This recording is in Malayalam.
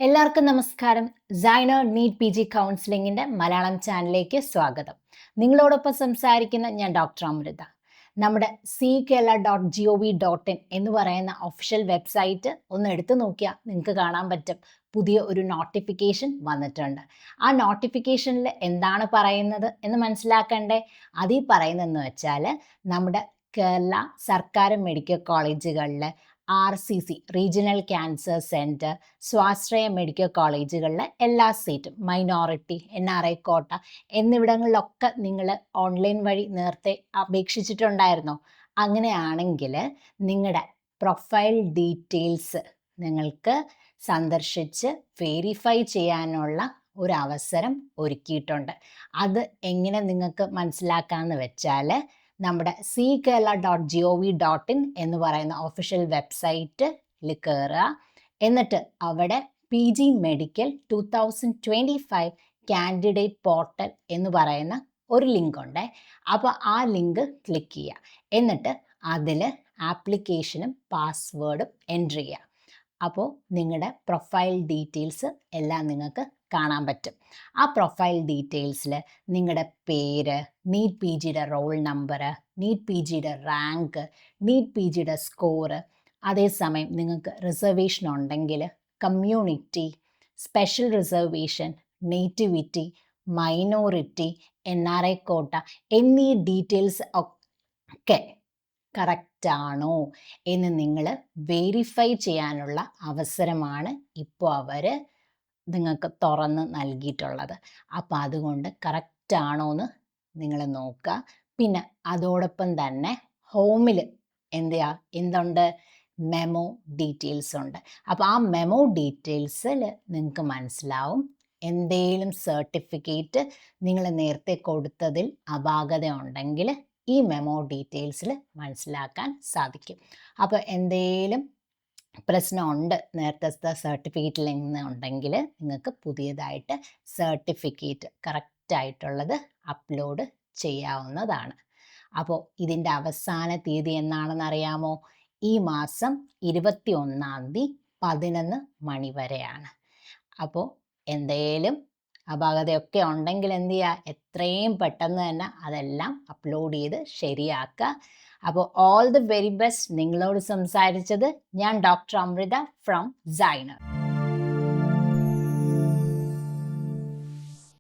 എല്ലാവർക്കും നമസ്കാരം. സൈനർ നീറ്റ് പി ജി കൗൺസിലിങ്ങിൻ്റെ മലയാളം ചാനലിലേക്ക് സ്വാഗതം. നിങ്ങളോടൊപ്പം സംസാരിക്കുന്ന ഞാൻ ഡോക്ടർ അമൃത. നമ്മുടെ CKerala.gov.in എന്ന് പറയുന്ന ഒഫീഷ്യൽ വെബ്സൈറ്റ് ഒന്ന് എടുത്തു നോക്കിയാൽ നിങ്ങൾക്ക് കാണാൻ പറ്റും, പുതിയ ഒരു നോട്ടിഫിക്കേഷൻ വന്നിട്ടുണ്ട്. ആ നോട്ടിഫിക്കേഷനിൽ എന്താണ് പറയുന്നത് എന്ന് മനസ്സിലാക്കണ്ടേ? അതിൽ പറയുന്നതെന്ന് വെച്ചാൽ നമ്മുടെ കേരള സർക്കാർ മെഡിക്കൽ കോളേജുകളിൽ RCC റീജിയണൽ ക്യാൻസർ സെൻറ്റർ, സ്വാശ്രയ മെഡിക്കൽ കോളേജുകളിലെ എല്ലാ സീറ്റും, മൈനോറിറ്റി, NRI കോട്ട എന്നിവിടങ്ങളിലൊക്കെ നിങ്ങൾ ഓൺലൈൻ വഴി നേരത്തെ അപേക്ഷിച്ചിട്ടുണ്ടായിരുന്നോ? അങ്ങനെയാണെങ്കിൽ നിങ്ങളുടെ പ്രൊഫൈൽ ഡീറ്റെയിൽസ് നിങ്ങൾക്ക് സന്ദർശിച്ച് വെരിഫൈ ചെയ്യാനുള്ള ഒരു അവസരം ഒരുക്കിയിട്ടുണ്ട്. അത് എങ്ങനെ നിങ്ങൾക്ക് മനസ്സിലാക്കാമെന്ന് വെച്ചാൽ, നമ്മുടെ CKerala.gov.in എന്ന് പറയുന്ന ഒഫീഷ്യൽ വെബ്സൈറ്റിൽ കയറുക. എന്നിട്ട് അവിടെ PG മെഡിക്കൽ 2025 കാൻഡിഡേറ്റ് പോർട്ടൽ എന്ന് പറയുന്ന ഒരു ലിങ്ക് ഉണ്ട്. അപ്പോൾ ആ ലിങ്ക് ക്ലിക്ക് ചെയ്യുക. എന്നിട്ട് അതിൽ ആപ്ലിക്കേഷനും പാസ്വേഡും എൻ്റർ ചെയ്യുക. അപ്പോൾ നിങ്ങളുടെ പ്രൊഫൈൽ ഡീറ്റെയിൽസ് എല്ലാം നിങ്ങൾക്ക് കാണാൻ പറ്റും. ആ പ്രൊഫൈൽ ഡീറ്റെയിൽസിൽ നിങ്ങളുടെ പേര്, നീറ്റ് പി ജിയുടെ റോൾ നമ്പർ, നീറ്റ് പി ജിയുടെ റാങ്ക്, നീറ്റ് പി ജിയുടെ സ്കോറ്, അതേസമയം നിങ്ങൾക്ക് റിസർവേഷൻ ഉണ്ടെങ്കിൽ community, special reservation, nativity, minority, NRI കോട്ട എന്നീ ഡീറ്റെയിൽസ് ഒക്കെ കറക്റ്റാണോ എന്ന് നിങ്ങൾ വെരിഫൈ ചെയ്യാനുള്ള അവസരമാണ് ഇപ്പോൾ അവർ നിങ്ങൾക്ക് തുറന്ന് നൽകിയിട്ടുള്ളത്. അപ്പോൾ അതുകൊണ്ട് കറക്റ്റാണോ എന്ന് നിങ്ങൾ നോക്കുക. പിന്നെ അതോടൊപ്പം തന്നെ ഹോമിൽ എന്തുണ്ട്, മെമോ ഡീറ്റെയിൽസ് ഉണ്ട്. അപ്പോൾ ആ മെമോ ഡീറ്റെയിൽസിൽ നിങ്ങൾക്ക് മനസ്സിലാവും എന്തെങ്കിലും സർട്ടിഫിക്കറ്റ് നിങ്ങൾ നേരത്തെ കൊടുത്തതിൽ അപാകത ഉണ്ടെങ്കിൽ ഈ മെമോ ഡീറ്റെയിൽസിൽ മനസ്സിലാക്കാൻ സാധിക്കും. അപ്പോൾ എന്തെങ്കിലും പ്രശ്നമുണ്ട് നേരത്തെ സർട്ടിഫിക്കറ്റിൽ ഉണ്ടെങ്കിൽ നിങ്ങൾക്ക് പുതിയതായിട്ട് സർട്ടിഫിക്കറ്റ് കറക്റ്റായിട്ടുള്ളത് അപ്ലോഡ് ചെയ്യാവുന്നതാണ്. അപ്പോൾ ഇതിൻ്റെ അവസാന തീയതി എന്നാണെന്ന് അറിയാമോ? ഈ മാസം 21 11 മണി വരെയാണ്. അപ്പോൾ എന്തേലും അപാകതയൊക്കെ ഉണ്ടെങ്കിൽ എന്ത് ചെയ്യുക, എത്രയും പെട്ടെന്ന് തന്നെ അതെല്ലാം അപ്ലോഡ് ചെയ്ത് ശരിയാക്കുക. അപ്പോൾ ഓൾ ദി വെരി ബെസ്റ്റ്. നിങ്ങളോട് സംസാരിച്ചത് ഞാൻ ഡോക്ടർ അമൃത ഫ്രം സൈനർ.